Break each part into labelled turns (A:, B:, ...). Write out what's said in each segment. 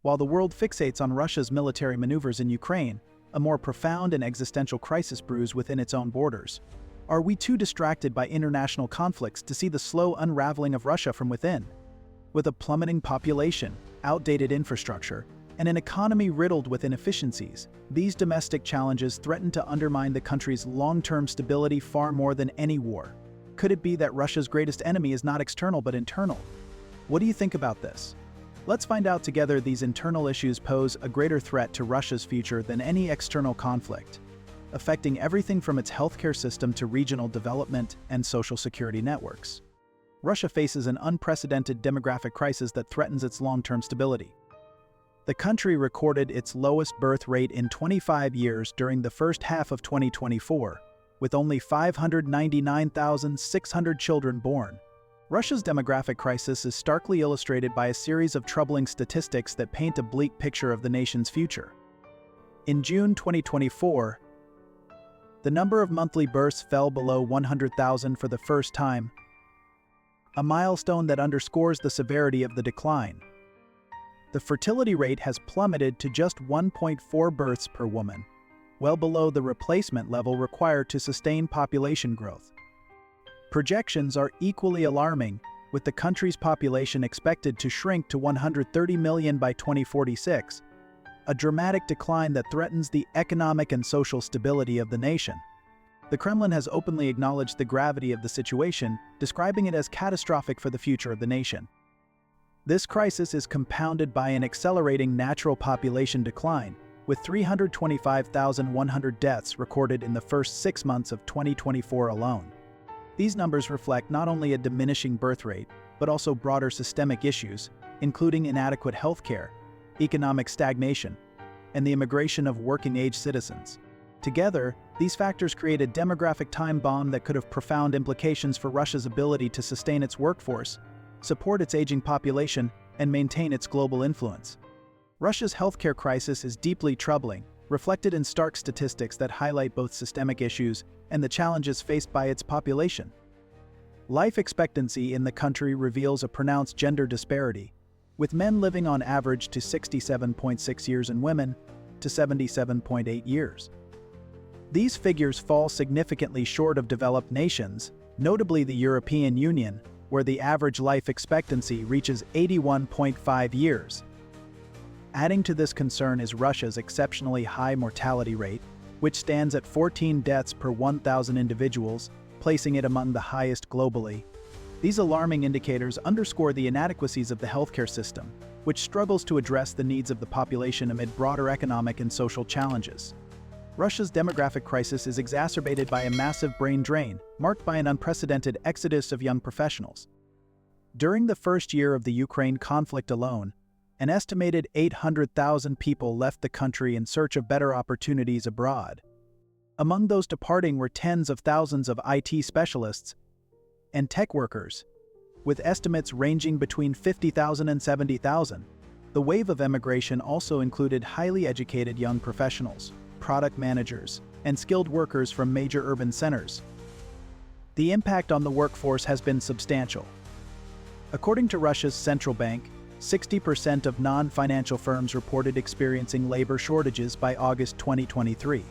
A: While the world fixates on Russia's military maneuvers in Ukraine, a more profound and existential crisis brews within its own borders. Are we too distracted by international conflicts to see the slow unraveling of Russia from within? With a plummeting population, outdated infrastructure, and an economy riddled with inefficiencies, these domestic challenges threaten to undermine the country's long-term stability far more than any war. Could it be that Russia's greatest enemy is not external but internal? What do you think about this? Let's find out together. These internal issues pose a greater threat to Russia's future than any external conflict, affecting everything from its healthcare system to regional development and social security networks. Russia faces an unprecedented demographic crisis that threatens its long-term stability. The country recorded its lowest birth rate in 25 years during the first half of 2024, with only 599,600 children born. Russia's demographic crisis is starkly illustrated by a series of troubling statistics that paint a bleak picture of the nation's future. In June 2024, the number of monthly births fell below 100,000 for the first time, a milestone that underscores the severity of the decline. The fertility rate has plummeted to just 1.4 births per woman, well below the replacement level required to sustain population growth. Projections are equally alarming, with the country's population expected to shrink to 130 million by 2046, a dramatic decline that threatens the economic and social stability of the nation. The Kremlin has openly acknowledged the gravity of the situation, describing it as catastrophic for the future of the nation. This crisis is compounded by an accelerating natural population decline, with 325,100 deaths recorded in the first 6 months of 2024 alone. These numbers reflect not only a diminishing birth rate, but also broader systemic issues, including inadequate healthcare, economic stagnation, and the immigration of working-age citizens. Together, these factors create a demographic time bomb that could have profound implications for Russia's ability to sustain its workforce, support its aging population, and maintain its global influence. Russia's healthcare crisis is deeply troubling, reflected in stark statistics that highlight both systemic issues and the challenges faced by its population. Life expectancy in the country reveals a pronounced gender disparity, with men living on average to 67.6 years and women to 77.8 years. These figures fall significantly short of developed nations, notably the European Union, where the average life expectancy reaches 81.5 years. Adding to this concern is Russia's exceptionally high mortality rate, which stands at 14 deaths per 1,000 individuals, placing it among the highest globally. These alarming indicators underscore the inadequacies of the healthcare system, which struggles to address the needs of the population amid broader economic and social challenges. Russia's demographic crisis is exacerbated by a massive brain drain, marked by an unprecedented exodus of young professionals. During the first year of the Ukraine conflict alone, an estimated 800,000 people left the country in search of better opportunities abroad. Among those departing were tens of thousands of IT specialists and tech workers, with estimates ranging between 50,000 and 70,000. The wave of emigration also included highly educated young professionals, product managers, and skilled workers from major urban centers. The impact on the workforce has been substantial. According to Russia's central bank, 60% of non-financial firms reported experiencing labor shortages by August 2023.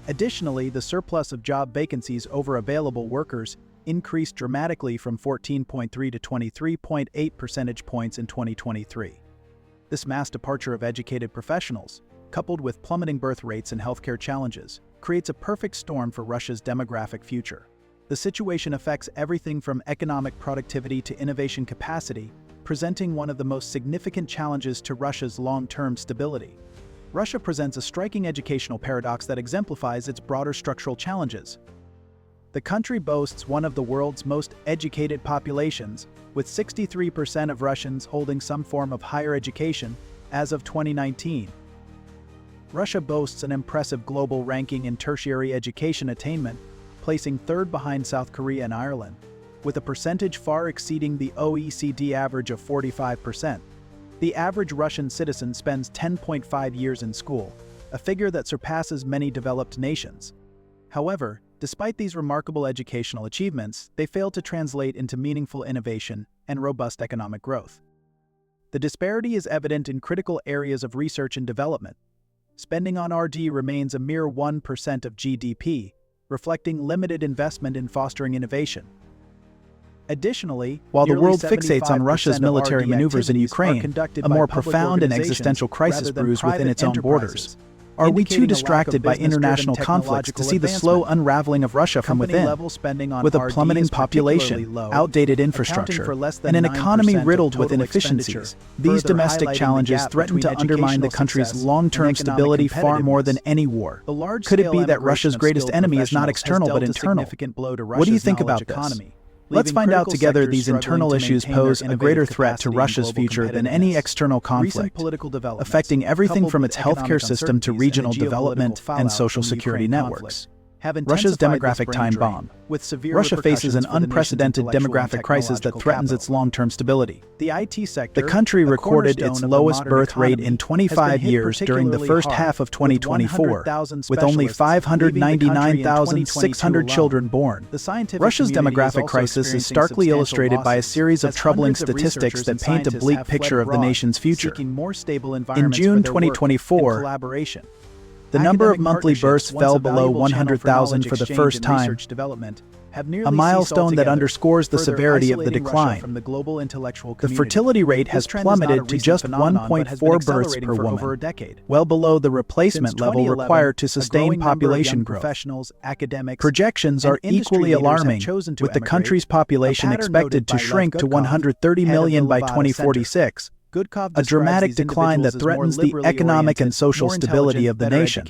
A: Additionally, the surplus of job vacancies over available workers increased dramatically from 14.3 to 23.8 percentage points in 2023. This mass departure of educated professionals, coupled with plummeting birth rates and healthcare challenges, creates a perfect storm for Russia's demographic future. The situation affects everything from economic productivity to innovation capacity, presenting one of the most significant challenges to Russia's long-term stability. Russia presents a striking educational paradox that exemplifies its broader structural challenges. The country boasts one of the world's most educated populations, with 63% of Russians holding some form of higher education as of 2019. Russia boasts an impressive global ranking in tertiary education attainment, placing third behind South Korea and Ireland, with a percentage far exceeding the OECD average of 45%. The average Russian citizen spends 10.5 years in school, a figure that surpasses many developed nations. However, despite these remarkable educational achievements, they fail to translate into meaningful innovation and robust economic growth. The disparity is evident in critical areas of research and development. Spending on R&D remains a mere 1% of GDP, reflecting limited investment in fostering innovation. Additionally, while the world fixates on Russia's military maneuvers in Ukraine, a more profound and existential crisis brews within its own borders. Are we too distracted by international conflicts to see the slow unraveling of Russia from within? With a plummeting population, outdated infrastructure, and an economy riddled with inefficiencies, these domestic challenges threaten to undermine the country's long-term stability far more than any war. Could it be that Russia's greatest enemy is not external but internal? What do you think about this? Let's find out together. These internal issues pose a greater threat to Russia's future than any external conflict, affecting everything from its healthcare system to regional development and social security networks. Russia's demographic time bomb. Russia faces an unprecedented demographic crisis that threatens its long-term stability. The country recorded its lowest birth rate in 25 years during the first half of 2024, with only 599,600 children born. Russia's demographic crisis is starkly illustrated by a series of troubling statistics that paint a bleak picture of the nation's future. In June 2024, the number of monthly births fell below 100,000 for the first time, a milestone that underscores the severity of the decline. The fertility rate has plummeted to just 1.4 births per woman, well below the replacement level required to sustain population growth. Projections are equally alarming, with the country's population expected to shrink to 130 million by 2046. A dramatic decline that threatens the economic and social stability of the nation.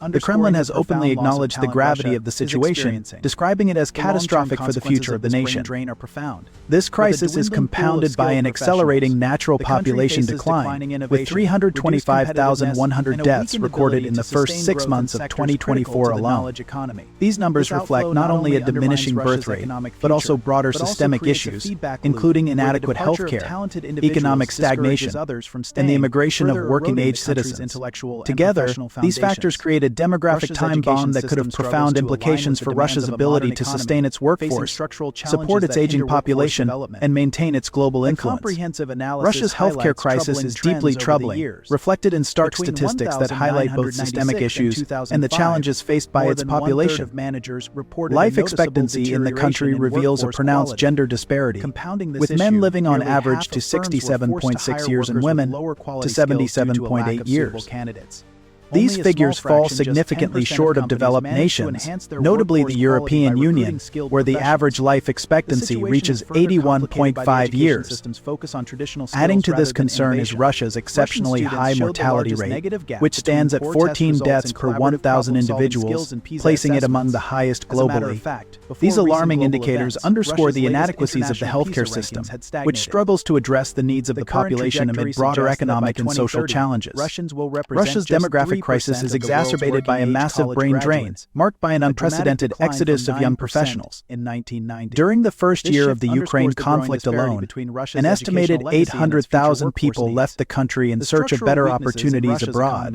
A: The Kremlin has openly acknowledged the gravity of the situation, describing it as catastrophic for the future of the nation. This crisis is compounded by an accelerating natural population decline, with 325,100 deaths recorded in the first 6 months of 2024 alone. These numbers reflect not only a diminishing birth rate, but also broader systemic issues, including inadequate health care, economic stagnation, and the immigration of working-age citizens. Together, these factors create a demographic time bomb that could have profound implications for Russia's ability to sustain its workforce, support its aging population, and maintain its global influence. Russia's healthcare crisis is deeply troubling, reflected in stark statistics that highlight both systemic issues and the challenges faced by its population. Life expectancy in the country reveals a pronounced gender disparity, with men living on average to 67.6 years and women to 77.8 years. These figures fall significantly short of developed nations, notably the European Union, where the average life expectancy reaches 81.5 years. Adding to this concern is Russia's exceptionally high mortality rate, which stands at 14 deaths per 1,000 individuals, placing it among the highest globally. These alarming indicators underscore the inadequacies of the healthcare system, which struggles to address the needs of the population amid broader economic and social challenges. Russia's demographic crisis is exacerbated by a massive brain drain, marked by an unprecedented exodus of young professionals. During the first year of the Ukraine conflict alone, an estimated 800,000 people left the country in search of better opportunities abroad.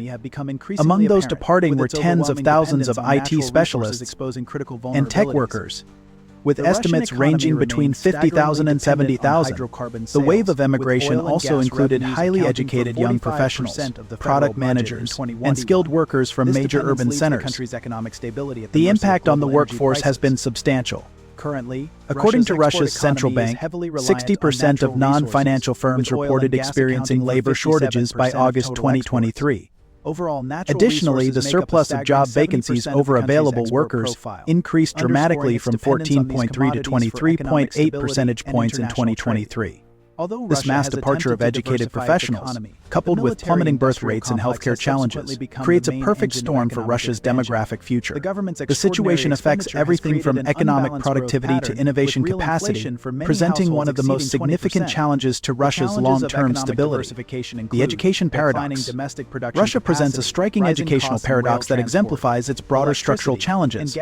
A: Among those departing were tens of thousands of IT specialists and tech workers, with estimates ranging between 50,000 and 70,000. The wave of emigration also included highly educated young professionals, product managers, and skilled workers from major urban centers. The impact on the workforce has been substantial. According to Russia's central bank, 60% of non-financial firms reported experiencing labor shortages by August 2023. Additionally, the surplus of job vacancies over available workers increased dramatically from 14.3 to 23.8 percentage points in 2023. This mass departure of educated professionals, coupled with plummeting birth rates and healthcare challenges, creates a perfect storm for Russia's demographic future. The situation affects everything from economic productivity to innovation capacity, presenting one of the most significant challenges to Russia's long-term stability. The education paradox. Russia presents a striking educational paradox that exemplifies its broader structural challenges.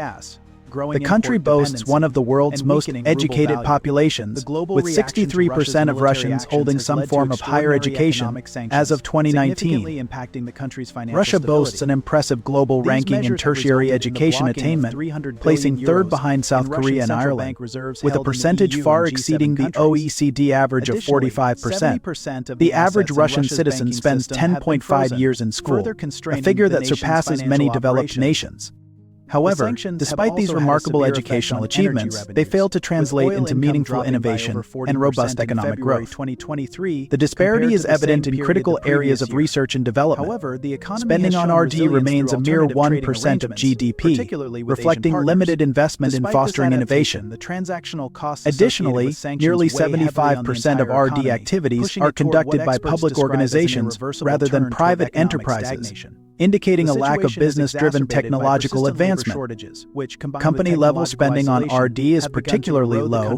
A: The country boasts one of the world's most educated populations, with 63% of Russians holding some form of higher education as of 2019. Russia boasts an impressive global ranking in tertiary education attainment, placing third behind South Korea and Ireland, with a percentage far exceeding the OECD average of 45%. The average Russian citizen spends 10.5 years in school, a figure that surpasses many developed nations. However, despite these remarkable educational achievements, they failed to translate into meaningful innovation and robust economic growth. The disparity is evident in critical areas of research and development. Spending on R&D remains a mere 1% of GDP, reflecting limited investment in fostering innovation. Additionally, nearly 75% of R&D activities are conducted by public organizations rather than private enterprises, indicating a lack of business-driven technological advancement. Company-level spending on R&D is particularly low,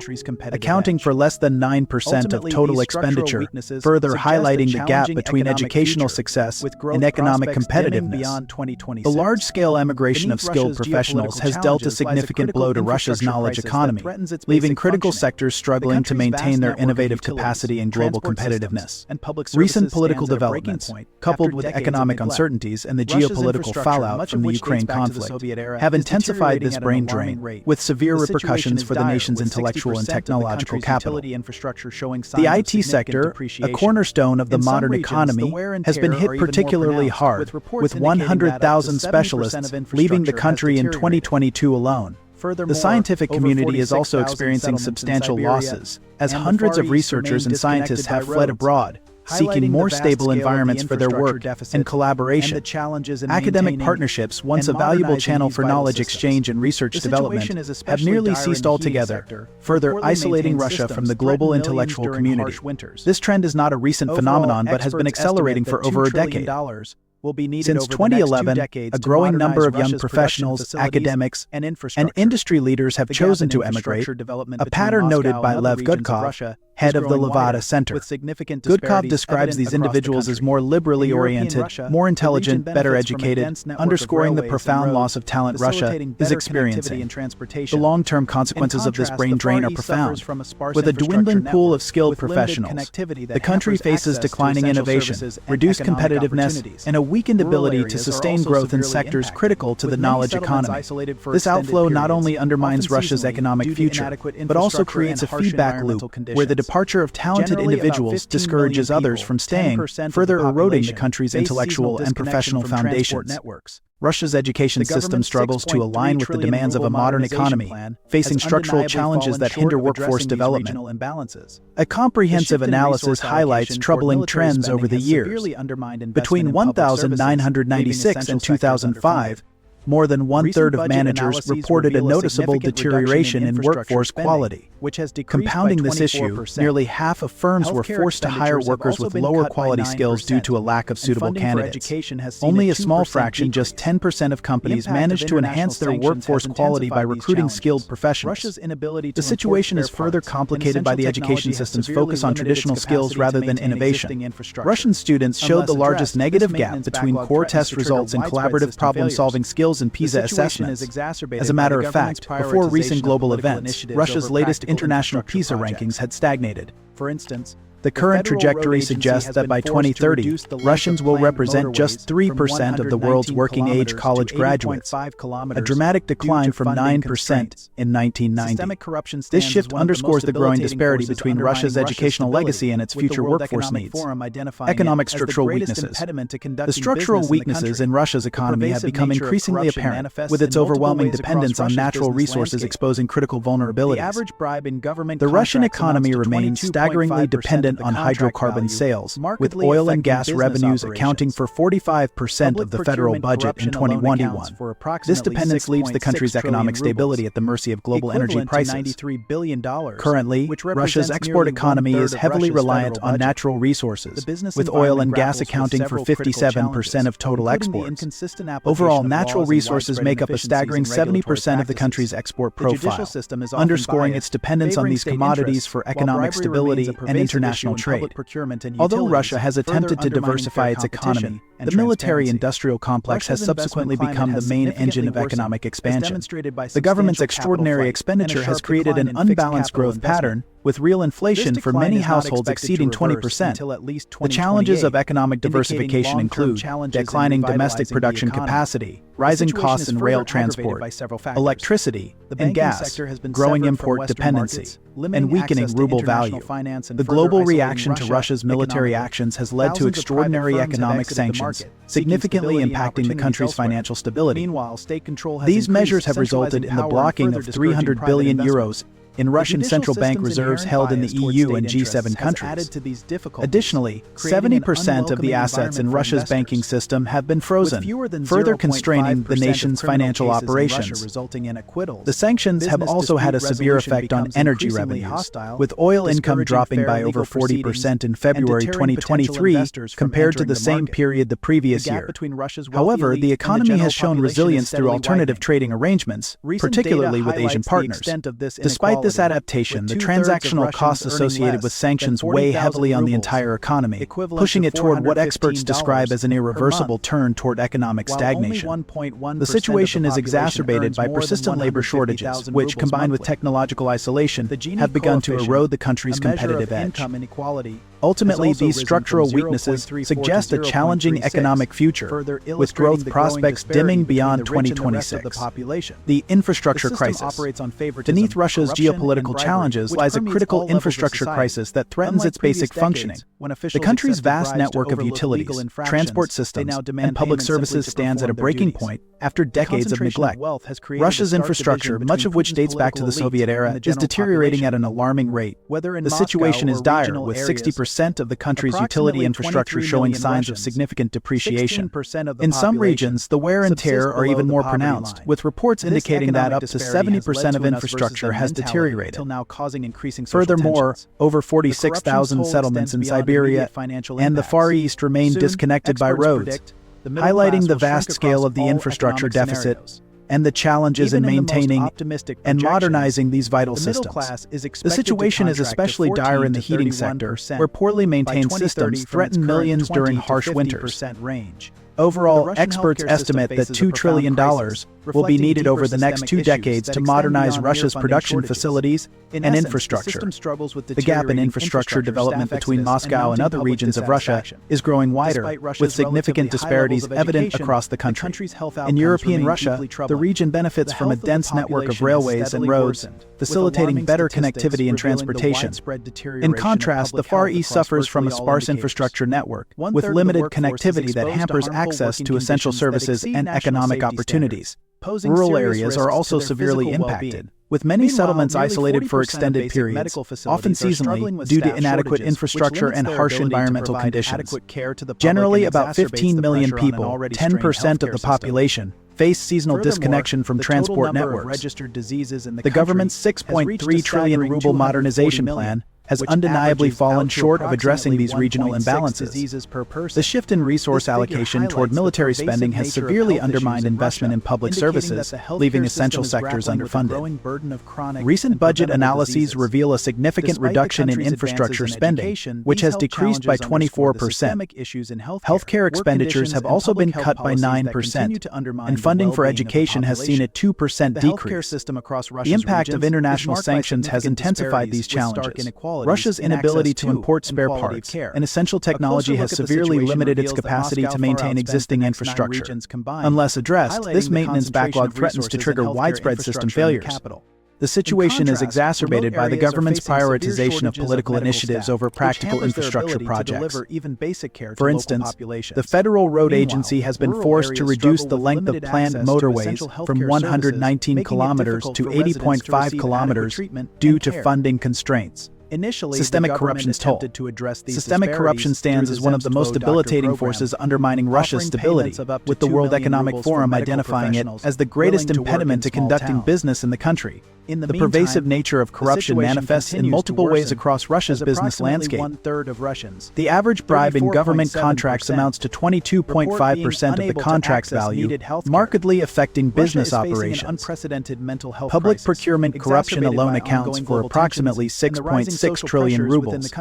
A: accounting for less than 9% of total expenditure, further highlighting the gap between educational success and economic competitiveness. The large-scale emigration of skilled professionals has dealt a significant blow to Russia's knowledge economy, leaving critical sectors struggling to maintain their innovative capacity and global competitiveness. Recent political developments, coupled with economic uncertainties and the geopolitical fallout from the Ukraine conflict, have intensified this brain drain, with severe repercussions for the nation's intellectual and technological capital. The IT sector, a cornerstone of the modern economy, has been hit particularly hard, with 100,000 specialists leaving the country in 2022 alone. The scientific community is also experiencing substantial losses, as hundreds of researchers and scientists have fled abroad, seeking more stable environments for their work and collaboration. Academic partnerships, once a valuable channel for knowledge exchange and research development, have nearly ceased altogether, further isolating Russia from the global intellectual community. This trend is not a recent phenomenon but has been accelerating for over a decade. Since 2011, a growing number of young professionals, academics, and industry leaders have chosen to emigrate, a pattern noted by Lev Gudkov, head of the Levada Center. Gudkov describes these individuals as more liberally oriented, more intelligent, better educated, underscoring the profound loss of talent Russia is experiencing. The long-term consequences of this brain drain are profound. With a dwindling pool of skilled professionals, the country faces declining innovation, reduced competitiveness, and a weakened ability to sustain growth in sectors critical to the knowledge economy. This outflow not only undermines Russia's economic future, but also creates a feedback loop where the departure of talented individuals discourages others from staying, further eroding the country's intellectual and professional foundations. Russia's education system struggles to align with the demands of a modern economy, facing structural challenges that hinder workforce development. A comprehensive analysis highlights troubling trends over the years. Between 1996 and 2005, more than one-third of managers reported a noticeable deterioration in workforce quality. Compounding this issue, nearly half of firms were forced to hire workers with lower quality skills due to a lack of suitable candidates. Only a small fraction, just 10% of companies, managed to enhance their workforce quality by recruiting skilled professionals. The situation is further complicated by the education system's focus on traditional skills rather than innovation. Russian students showed the largest negative gap between core test results and collaborative problem-solving skills in PISA assessments. As a matter of fact, before recent global events, Russia's latest international PISA rankings had stagnated. For instance, the current trajectory suggests that by 2030, Russians will represent just 3% of the world's working-age college graduates, a dramatic decline from 9% in 1990. This shift underscores the growing disparity between Russia's educational legacy and its future workforce needs. Economic structural weaknesses. The structural weaknesses in Russia's economy have become increasingly apparent, with its overwhelming dependence on natural resources exposing critical vulnerabilities. The Russian economy remains staggeringly dependent on hydrocarbon sales, with oil and gas revenues accounting for 45% of the federal budget in 2021. This dependence leaves the country's economic stability at the mercy of global energy prices. Currently, Russia's export economy is heavily reliant on natural resources, with oil and gas accounting for 57% of total exports. Overall, natural resources make up a staggering 70% of the country's export profile, underscoring its dependence on these commodities for economic stability and international international trade. Although Russia has attempted to diversify its economy, the military-industrial complex has subsequently become the main engine of economic expansion. The government's extraordinary expenditure has created an unbalanced growth pattern, with real inflation for many households exceeding 20%. The challenges of economic diversification include declining domestic production capacity, rising costs in rail transport, electricity and gas, growing import dependency, and weakening ruble value. The global reaction to Russia's military actions has led to extraordinary economic sanctions, significantly impacting the country's financial stability. These measures have resulted in the blocking of 300 billion euros in Russian central bank reserves held in the EU and G7 countries. Additionally, 70% of the assets in Russia's banking system have been frozen, further constraining the nation's financial operations. The sanctions have also had a severe effect on energy revenues, with oil income dropping by over 40% in February 2023 compared to the same period the previous year. However, the economy has shown resilience through alternative trading arrangements, particularly with Asian partners. Despite this adaptation, the transactional costs associated with sanctions weigh heavily on the entire economy, pushing it toward what experts describe as an irreversible turn toward economic stagnation. The situation is exacerbated by persistent labor shortages, which, combined with technological isolation, have begun to erode the country's competitive edge. Ultimately, these structural weaknesses suggest a challenging economic future, with growth prospects dimming beyond 2026. The infrastructure crisis. Beneath Russia's geopolitical challenges lies a critical infrastructure crisis that threatens its basic functioning. The country's vast network of utilities, transport systems, and public services stands at a breaking point after decades of neglect. Russia's infrastructure, much of which dates back to the Soviet era, is deteriorating at an alarming rate. The situation is dire, with 60% of the country's utility infrastructure showing signs of significant depreciation. In some regions, the wear and tear are even more pronounced, with reports indicating that up to 70% of infrastructure has deteriorated. Furthermore, over 46,000 settlements in Siberia and the Far East remain disconnected by roads, highlighting the vast scale of the infrastructure deficit and the challenges in maintaining and modernizing these vital systems. The situation is especially dire in the heating sector, where poorly maintained systems threaten millions during harsh winters. Overall, experts estimate that $2 trillion will be needed over the next 2 decades to modernize Russia's production facilities and infrastructure. The gap in infrastructure development between Moscow and other regions of Russia is growing wider, with significant disparities evident across the country. In European Russia, the region benefits from a dense network of railways and roads, facilitating better connectivity and transportation. In contrast, the Far East suffers from a sparse infrastructure network, with limited connectivity that hampers access to essential services and economic opportunities. Rural areas are also severely impacted, with many settlements isolated for extended periods, often seasonally, due to inadequate infrastructure and harsh environmental conditions. Generally, about 15 million people, 10% of the population, face seasonal disconnection from transport networks. The government's 6.3 trillion ruble modernization plan has undeniably fallen short of addressing these regional imbalances. The shift in resource allocation toward military spending has severely undermined investment in public services, leaving essential sectors underfunded. Recent budget analyses reveal a significant reduction in infrastructure spending, which has decreased by 24%. Healthcare expenditures have also been cut by 9%, and funding for education has seen a 2% decrease. The impact of international sanctions has intensified these challenges. Russia's inability to import spare parts and essential technology has severely limited its capacity to maintain existing infrastructure. Unless addressed, this maintenance backlog threatens to trigger widespread system failures. The situation is exacerbated by the government's prioritization of political initiatives over practical infrastructure projects. For instance, the Federal Road Agency has been forced to reduce the length of planned motorways from 119 kilometers to 80.5 kilometers due to funding constraints. Systemic corruption's toll. Systemic corruption stands as one of the most debilitating forces undermining Russia's stability, with the World Economic Forum identifying it as the greatest impediment to conducting business in the country. The pervasive nature of corruption manifests in multiple ways across Russia's business landscape. The average bribe in government contracts amounts to 22.5% of the contract's value, markedly affecting business operations. Public procurement corruption alone accounts for approximately 6.6 trillion rubles.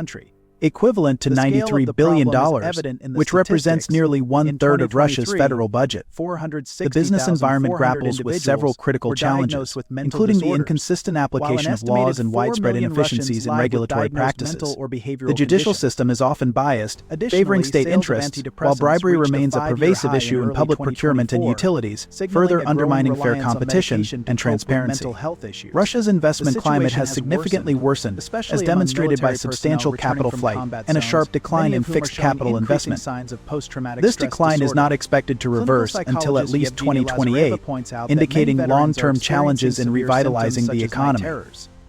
A: equivalent to $93 billion, which represents nearly one-third of Russia's federal budget. The business environment grapples with several critical challenges, including the inconsistent application of laws and widespread inefficiencies in regulatory practices. The judicial system is often biased, favoring state interests, while bribery remains a pervasive issue in public procurement and utilities, further undermining fair competition and transparency. Russia's investment climate has significantly worsened, as demonstrated by substantial capital flight and a sharp decline in fixed capital investment. This decline is not expected to reverse until at least 2028, indicating long-term challenges in revitalizing the economy.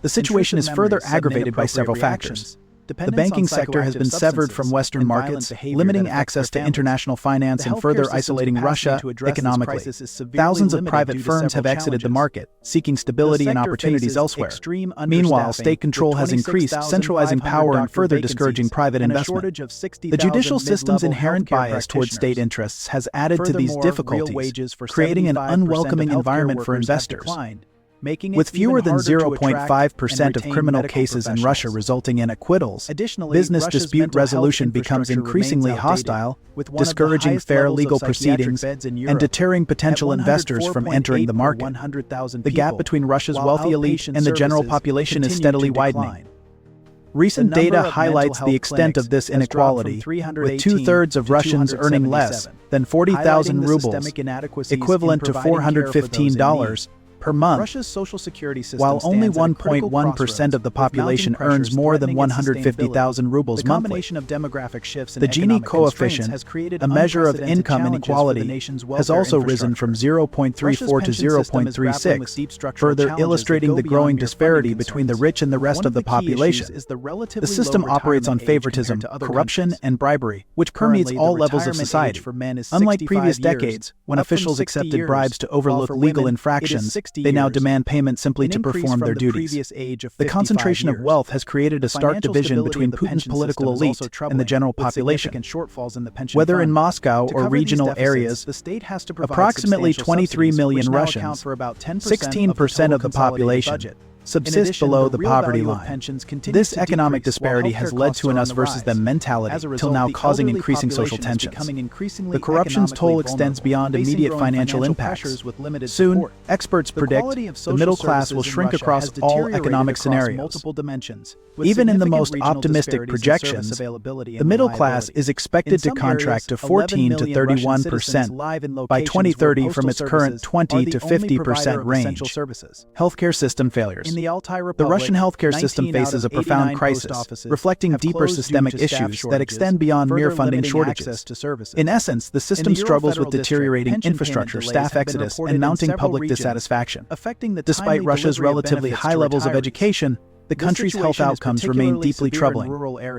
A: The situation is further aggravated by several factors. The banking sector has been severed from Western markets, limiting access to international finance and further isolating Russia economically. Thousands of private firms have exited the market, seeking stability and opportunities elsewhere. Meanwhile, state control has increased, centralizing power and further discouraging private investment. The judicial system's inherent bias toward state interests has added to these difficulties, creating an unwelcoming environment for investors. With fewer than 0.5% of criminal cases in Russia resulting in acquittals, business dispute resolution becomes increasingly hostile, discouraging fair legal proceedings and deterring potential investors from entering the market. The gap between Russia's wealthy elite and the general population is steadily widening. Recent data highlights the extent of this inequality, with two-thirds of Russians earning less than 40,000 rubles, equivalent to $415 per month, Russia's social security system while only 1.1% of the population earns more than 150,000 rubles monthly. The Gini coefficient, a measure of income inequality, has also risen from 0.34 to 0.36, further illustrating the growing disparity between the rich and the rest of the population. The system operates on favoritism, corruption, and bribery, which permeates all levels of society. Unlike previous decades, when officials accepted bribes to overlook legal infractions, they now demand payment simply to perform their duties. The concentration of wealth has created a stark division between Putin's political elite and the general population. Whether in Moscow or regional areas, approximately 23 million Russians, 16% of the population, subsist below the poverty line. This economic disparity has led to an us versus them mentality, till now causing increasing social tensions. The corruption's toll extends beyond immediate financial impacts. Soon, experts predict the middle class will shrink across all economic scenarios. Even in the most optimistic projections, the middle class is expected to contract to 14 to 31% by 2030 from its current 20 to 50% range. Healthcare system failures. The Russian healthcare system faces a profound crisis, reflecting deeper systemic issues that extend beyond mere funding shortages. In essence, the system struggles with deteriorating infrastructure, staff exodus, and mounting public dissatisfaction. Despite Russia's relatively high levels of education, the country's health outcomes remain deeply troubling.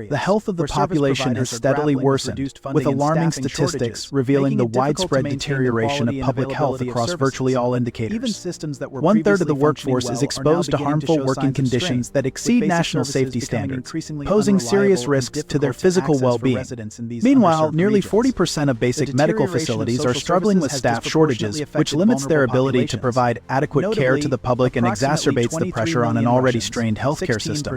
A: The health of the population has steadily worsened, with alarming statistics revealing the widespread deterioration of public health across virtually all indicators. One-third of the workforce is exposed to harmful working conditions that exceed national safety standards, posing serious risks to their physical well-being. Meanwhile, nearly 40% of basic medical facilities are struggling with staff shortages, which limits their ability to provide adequate care to the public and exacerbates the pressure on an already strained healthcare system.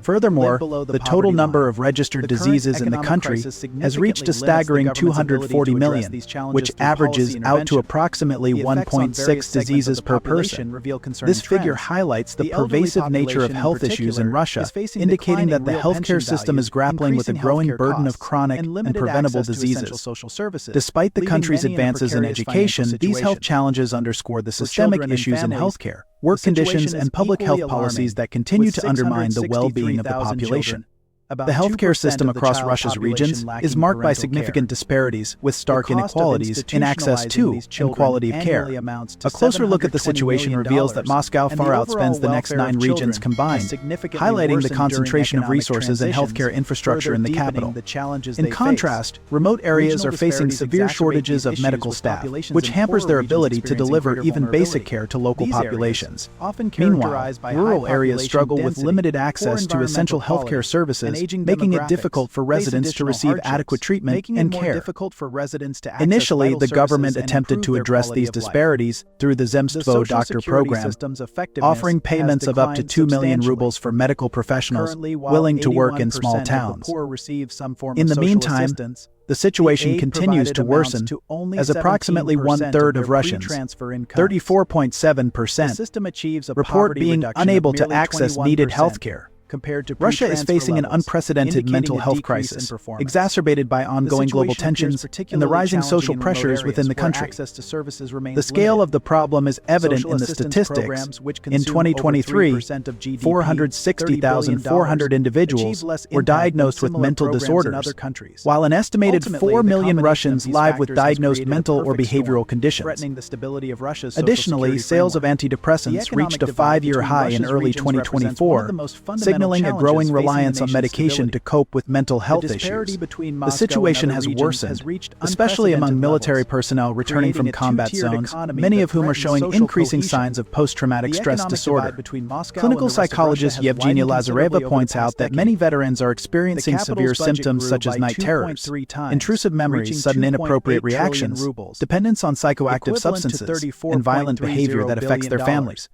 A: Furthermore, the total number of registered diseases in the country has reached a staggering 240 million, which averages out to approximately 1.6 diseases per person. This figure highlights the pervasive nature of health issues in Russia, indicating that the healthcare system is grappling with a growing burden of chronic and preventable diseases. Despite the country's advances in education, these health challenges underscore the systemic issues in healthcare, work conditions, and public health policies that continue to undermine the well-being of the population. The healthcare system across Russia's regions is marked by significant disparities, with stark inequalities in access to and quality of care. A closer look at the situation reveals that Moscow far outspends the next 9 regions combined, highlighting the concentration of resources and healthcare infrastructure in the capital. In contrast, remote areas are facing severe shortages of medical staff, which hampers their ability to deliver even basic care to local populations. Meanwhile, rural areas struggle with limited access to essential healthcare services making it difficult for residents to receive adequate treatment and care. Initially, the government attempted to address these disparities through the Zemstvo Doctor program, offering payments of up to 2 million rubles for medical professionals willing to work in small towns. In the meantime, the situation continues to worsen, as approximately one-third of Russians, 34.7%, report being unable to access needed health care. Russia is facing an unprecedented mental health crisis, exacerbated by ongoing global tensions and the rising social pressures within the country. The scale of the problem is evident in the statistics. In 2023, 460,400 individuals were diagnosed with mental disorders, while an estimated 4 million Russians live with diagnosed mental or behavioral conditions. Additionally, sales of antidepressants reached a 5-year high in early 2024, signaling a growing reliance on medication to cope with mental health issues. The situation has worsened, especially among military personnel returning from combat zones, many of whom are showing increasing signs of post-traumatic stress disorder. Clinical psychologist Yevgenia Lazareva points out that many veterans are experiencing severe symptoms such as night terrors, intrusive memories, sudden inappropriate reactions, dependence on psychoactive substances, and violent behavior that affects their families.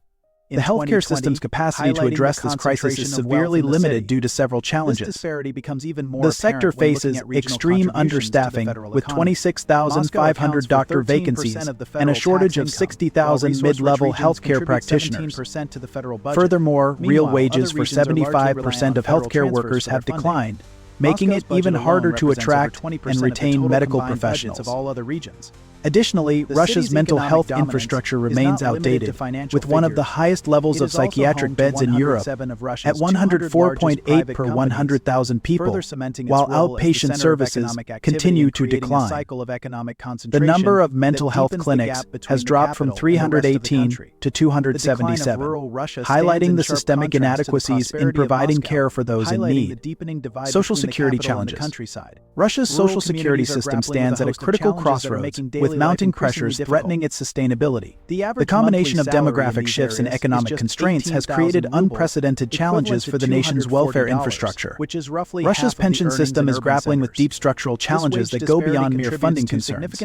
A: The healthcare system's capacity to address this crisis is severely limited due to several challenges. The sector faces extreme understaffing, with 26,500 doctor vacancies and a shortage of 60,000 mid-level healthcare practitioners. Furthermore, real wages for 75% of healthcare workers have declined, making it even harder to attract and retain medical professionals. Additionally, Russia's mental health infrastructure remains outdated, with one of the highest levels of psychiatric beds in Europe, at 104.8 per 100,000 people, while outpatient services continue to decline. The number of mental health clinics has dropped from 318 to 277, highlighting the systemic inadequacies in providing care for those in need. Social security challenges. Russia's social security system stands at a critical crossroads, with mounting pressures threatening its sustainability. The combination of demographic shifts and economic constraints has created unprecedented challenges for the nation's welfare infrastructure. Russia's pension system is grappling with deep structural challenges that go beyond mere funding concerns.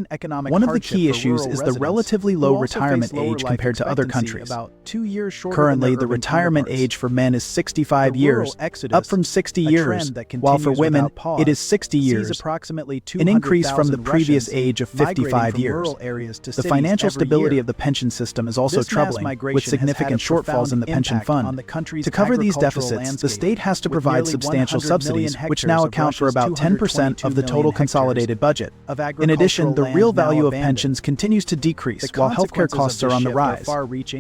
A: One of the key issues is the relatively low retirement age compared to other countries. Currently, the retirement age for men is 65 years, up from 60 years, while for women, it is 60 years, an increase from the previous age of 55 years. The financial stability of the pension system is also troubling, with significant shortfalls in the pension fund. To cover these deficits, the state has to provide substantial subsidies, which now account for about 10% of the total consolidated budget. In addition, the real value of pensions continues to decrease, while healthcare costs are on the rise.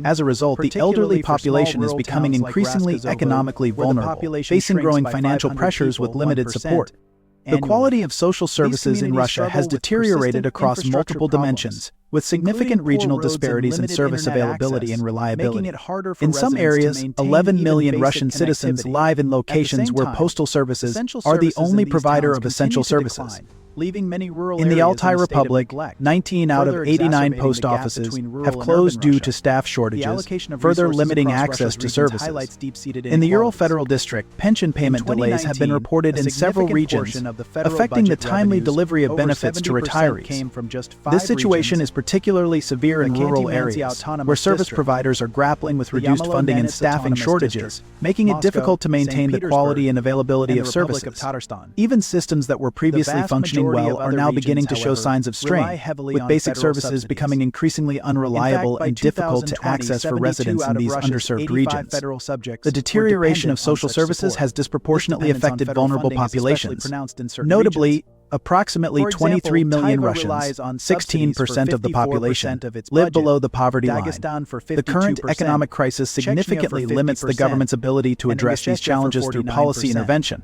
A: As a result, the elderly population is becoming increasingly economically vulnerable, facing growing financial pressures with limited support. The quality of social services in Russia has deteriorated across multiple dimensions, with significant regional disparities in service availability and reliability. In some areas, 11 million Russian citizens live in locations where postal services are the only provider of essential services. In the Altai Republic, 19 out of 89 post offices have closed due to staff shortages, further limiting access to services. In the Ural Federal District, pension payment delays have been reported in several regions, affecting the timely delivery of benefits to retirees. This situation is particularly severe in rural areas, where service providers are grappling with reduced funding and staffing shortages, making it difficult to maintain the quality and availability of services. Even systems that were previously functioning well are now beginning to show signs of strain, with basic services becoming increasingly unreliable and difficult to access for residents in these underserved regions. The deterioration of social services has disproportionately affected vulnerable populations. Notably, approximately 23 million Russians, 16% of the population, live below the poverty line. The current economic crisis significantly limits the government's ability to address these challenges through policy intervention.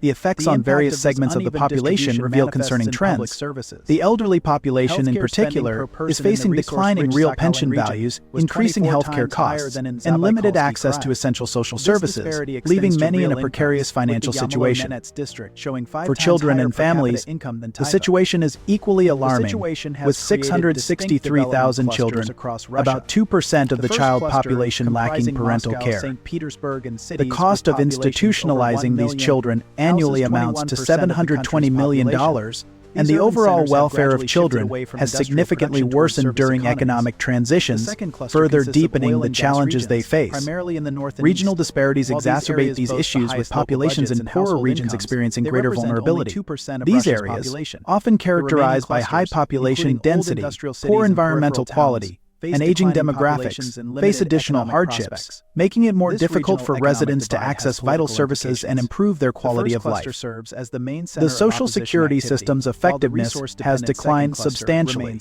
A: The effects on various segments of the population reveal concerning trends. The elderly population in particular is facing declining real pension values, increasing healthcare costs, and limited access to essential social services, leaving many in a precarious financial situation. For children and families, the situation is equally alarming, with 663,000 children, about 2% of the child population lacking parental care. The cost of institutionalizing these children and annually amounts to $720 million, and the overall welfare of children has significantly worsened during economic transitions, further deepening the challenges they face. Regional disparities exacerbate these issues, with populations in poorer regions experiencing greater vulnerability. These areas, often characterized by high population density, poor environmental quality, and aging demographics, face additional hardships, making it more difficult for residents to access vital services and improve their quality of life. The social security system's effectiveness has declined substantially.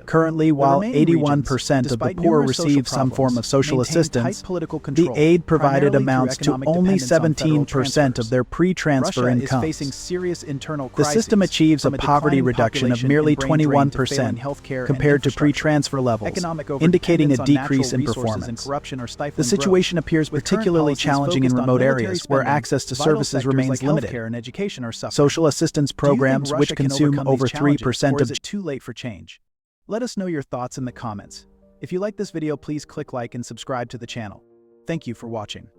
A: Currently, while 81% of the poor receive some form of social assistance, the aid provided amounts to only 17% of their pre-transfer incomes. The system achieves a poverty reduction of merely 21% compared to pre-transfer levels, indicating a decrease in performance. The situation appears particularly challenging in remote areas where access to services remains limited. Social assistance programs, which consume over 3% of too late for change. Let us know your thoughts in the comments. If you like this video, please click like and subscribe to the channel. Thank you for watching.